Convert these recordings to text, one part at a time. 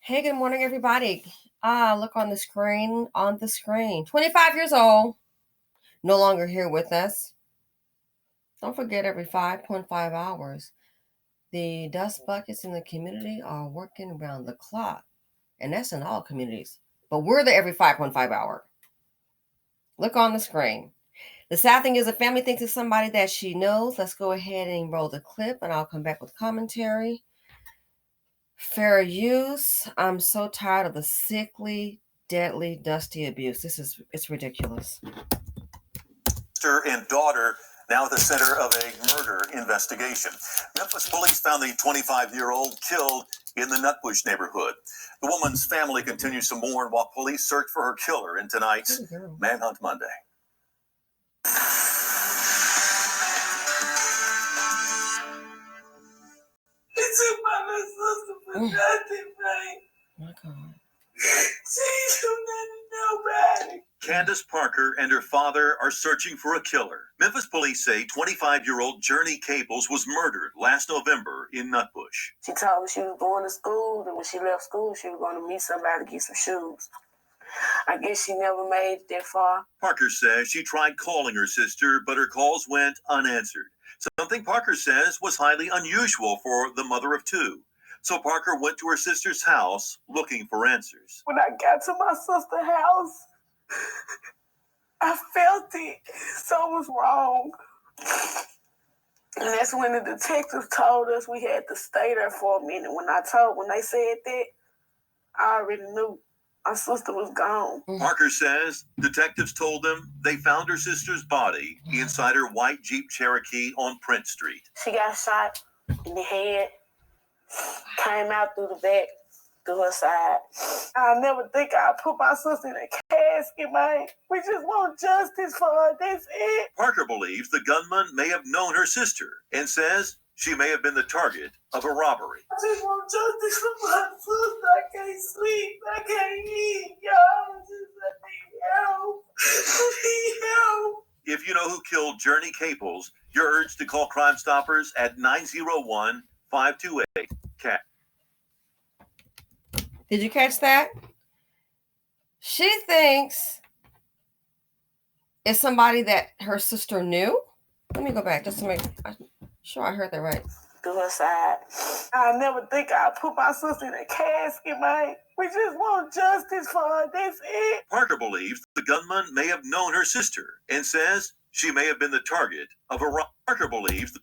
Hey, good morning, everybody. Look on the screen. 25 years old, no longer here with us. Don't forget, every 5.5 hours, the dust buckets in the community are working around the clock. And that's in all communities. But we're the every 5.5 hour. Look on the screen. The sad thing is the family thinks it's somebody that she knows. Let's go ahead and roll the clip, and I'll come back with commentary. Fair use. I'm so tired of the sickly, deadly, dusty abuse. It's ridiculous. Sister and daughter now at the center of a murder investigation. Memphis police found the 25-year-old killed in the Nutbush neighborhood. The woman's family continues to mourn while police search for her killer in tonight's Manhunt Monday. He took my little sister for nothing, man. My God. She do nothing to nobody. Candace Parker and her father are searching for a killer. Memphis police say 25-year-old Journey Cables was murdered last November in Nutbush. She told me she was going to school, and when she left school, she was going to meet somebody to get some shoes. I guess she never made it that far. Parker says she tried calling her sister, but her calls went unanswered. Something Parker says was highly unusual for the mother of two. So Parker went to her sister's house looking for answers. When I got to my sister's house, I felt it. Something was wrong. And that's when the detectives told us we had to stay there for a minute. When they said that, I already knew my sister was gone. Parker says detectives told them they found her sister's body inside her white Jeep Cherokee on Prince Street. She got shot in the head, came out through the back, through her side. I never think I'd put my sister in a casket, man. We just want justice for her. That's it. Parker believes the gunman may have known her sister and says she may have been the target of a robbery. I just want justice for my sister. I can't sleep. I can't eat, y'all. I need help. I need help. If you know who killed Journey Cables, you're urged to call Crime Stoppers at 901-528-CAT. Did you catch that? She thinks it's somebody that her sister knew. Let me go back just to make sure I heard that right. To her side. I never think I'd put my sister in a casket, man. We just want justice for her. That's it. Parker believes the gunman may have known her sister and says she may have been the target of a robbery. Parker believes.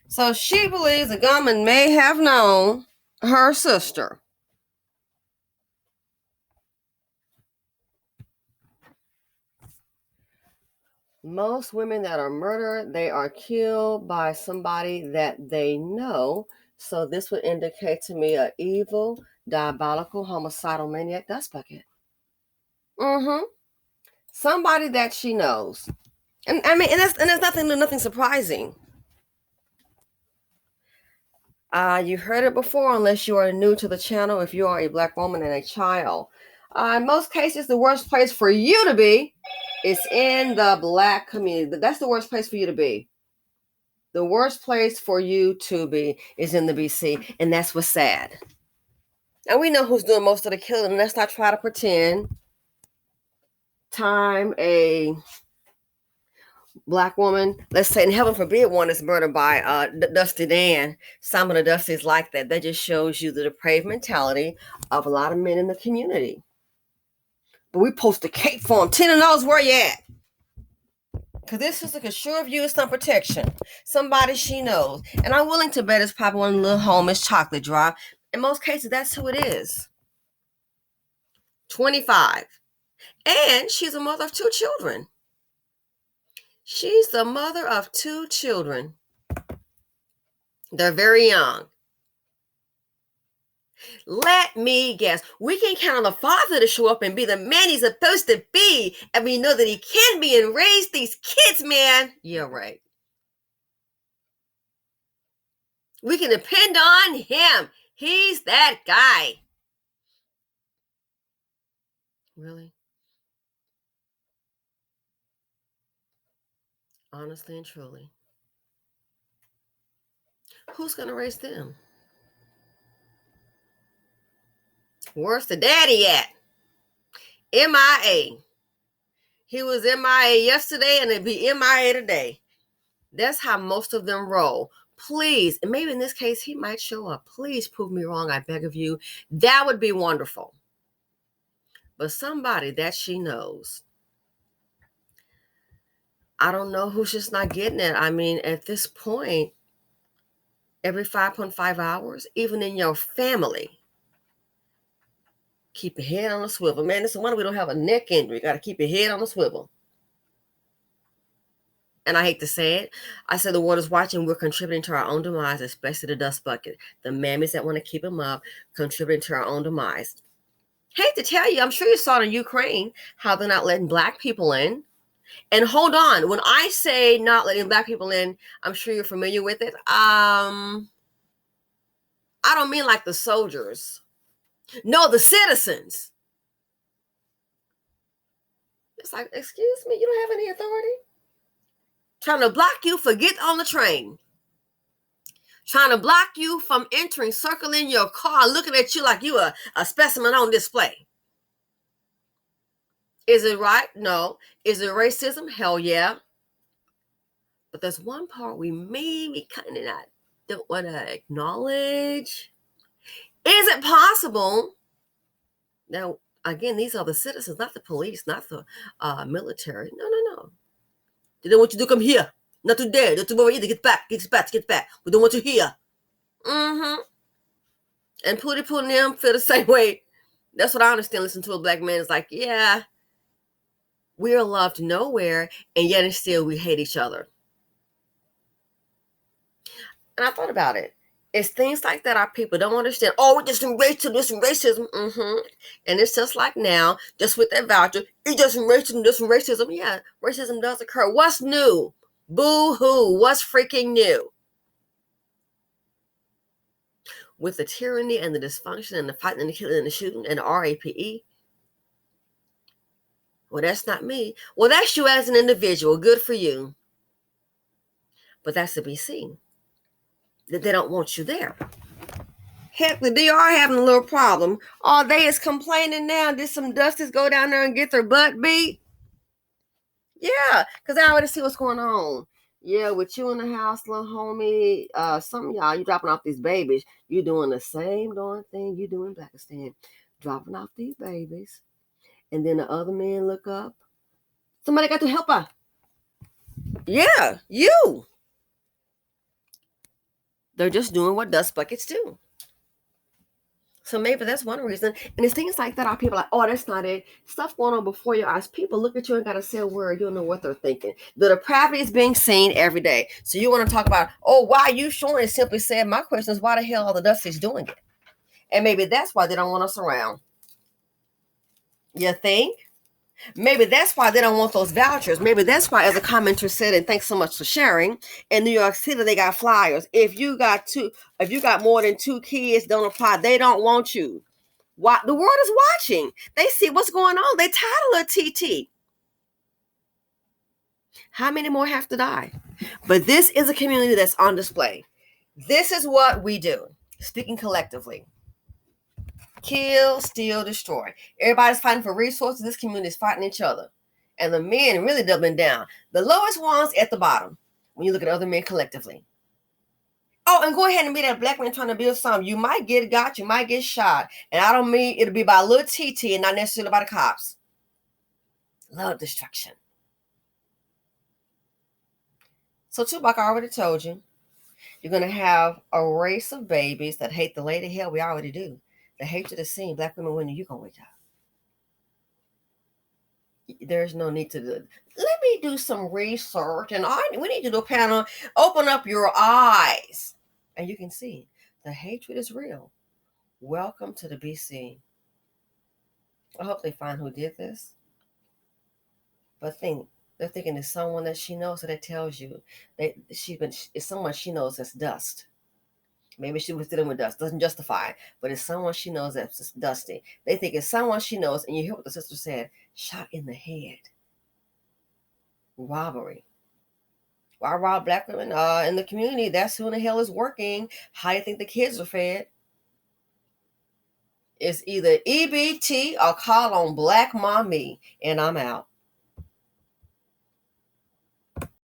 So she believes the gunman may have known her sister. Most women that are murdered, they are killed by somebody that they know. So this would indicate to me an evil, diabolical, homicidal maniac dust bucket. Somebody that she knows. And I mean, and there's nothing surprising. You heard it before, unless you are new to the channel, if you are a Black woman and a child. In most cases, the worst place for you to be is in the Black community. That's the worst place for you to be. The worst place for you to be is in the BC, and that's what's sad. And we know who's doing most of the killing. Let's not try to pretend. Time a Black woman, let's say, and heaven forbid, one is murdered by Dusty Dan. Some of the Dusties like that. That just shows you the depraved mentality of a lot of men in the community. But we post a cake for them. Tina knows where you at. Because this sister can sure have used some protection. Somebody she knows. And I'm willing to bet it's probably one of the little homies chocolate drop. In most cases, that's who it is. 25. And she's a mother of 2 children. She's the mother of 2 children. They're very young. Let me guess. We can count on the father to show up and be the man he's supposed to be. And we know that he can be and raise these kids, man. Yeah, right. We can depend on him. He's that guy. Really? Honestly and truly. Who's going to raise them? Where's the daddy at? MIA. He was MIA yesterday and it'd be MIA today. That's how most of them roll. Please, and maybe in this case, he might show up. Please prove me wrong, I beg of you. That would be wonderful. But somebody that she knows. I don't know who's just not getting it. I mean, at this point, every 5.5 hours, even in your family, keep your head on a swivel. Man, it's a wonder we don't have a neck injury. You got to keep your head on a swivel. And I hate to say it. I said the world is watching. We're contributing to our own demise, especially the dust bucket. The mammies that want to keep them up, contributing to our own demise. Hate to tell you, I'm sure you saw in Ukraine how they're not letting black people in. And hold on, when I say not letting black people in, I'm sure you're familiar with it. I don't mean like the soldiers. No, the citizens. It's like, excuse me, you don't have any authority? Trying to block you for getting on the train. Trying to block you from entering, circling your car, looking at you like you a specimen on display. Is it right? No. Is it racism? Hell yeah. But there's one part we maybe kind of don't want to acknowledge. Is it possible? Now, again, these are the citizens, not the police, not the military. No. They don't want you to come here. Not today. Not tomorrow either. Get back. We don't want you here. Mm-hmm. And Pootie and them feel the same way. That's what I understand. Listen to a black man is like, yeah, we are loved nowhere, and yet and still we hate each other. And I thought about it. It's things like that our people don't understand. Oh, we're just in racism. Mm-hmm. And it's just like now, just with that voucher, it's just in racism. Yeah, racism does occur. What's new? Boo-hoo. What's freaking new? With the tyranny and the dysfunction and the fighting and the killing and the shooting and the RAPE. Well, that's not me. Well, that's you as an individual. Good for you. But that's the BC. That they don't want you there. Heck, the DR having a little problem. All they is complaining now. Did some dusties go down there and get their butt beat? Yeah, because I already see what's going on. Yeah, with you in the house, little homie, some of y'all, you dropping off these babies. You doing the same darn thing you do in Pakistan. Dropping off these babies. And then the other men look up. Somebody got to help her. Yeah, you. They're just doing what dust buckets do. So maybe that's one reason. And it's things like that. Our people are like, oh, that's not it. Stuff going on before your eyes. People look at you and got to say a word. You don't know what they're thinking. The depravity is being seen every day. So you want to talk about, oh, why are you showing it? Simply said, my question is, why the hell are the dusties doing it? And maybe that's why they don't want us around. You think? Maybe that's why they don't want those vouchers. Maybe that's why, as a commenter said, and thanks so much for sharing, in New York City, they got flyers. If you got more than 2 kids, don't apply. They don't want you. Why? The world is watching. They see what's going on. They title of TT. How many more have to die? But this is a community that's on display. This is what we do, speaking collectively. Kill, steal, destroy. Everybody's fighting for resources. This community is fighting each other. And the men really doubling down. The lowest ones at the bottom when you look at other men collectively. Oh, and go ahead and be that black man trying to build something. You might get got, you might get shot. And I don't mean it'll be by a little TT and not necessarily by the cops. Love destruction. So Tupac, I already told you, you're going to have a race of babies that hate the lady. Hell, we already do. The hatred is seen. Black women, when are you going to wake up? There's no need to do it. Let me do some research, and we need to do a panel. Open up your eyes, and you can see the hatred is real. Welcome to the BC. I hope they find who did this. But they're thinking it's someone that she knows, so that tells you that it's someone she knows that's dust. Maybe she was dealing with dust. Doesn't justify it, but it's someone she knows that's dusty. They think it's someone she knows, and you hear what the sister said: shot in the head. Robbery. Why rob black women in the community? That's who in the hell is working. How do you think the kids are fed? It's either EBT or call on Black Mommy, and I'm out.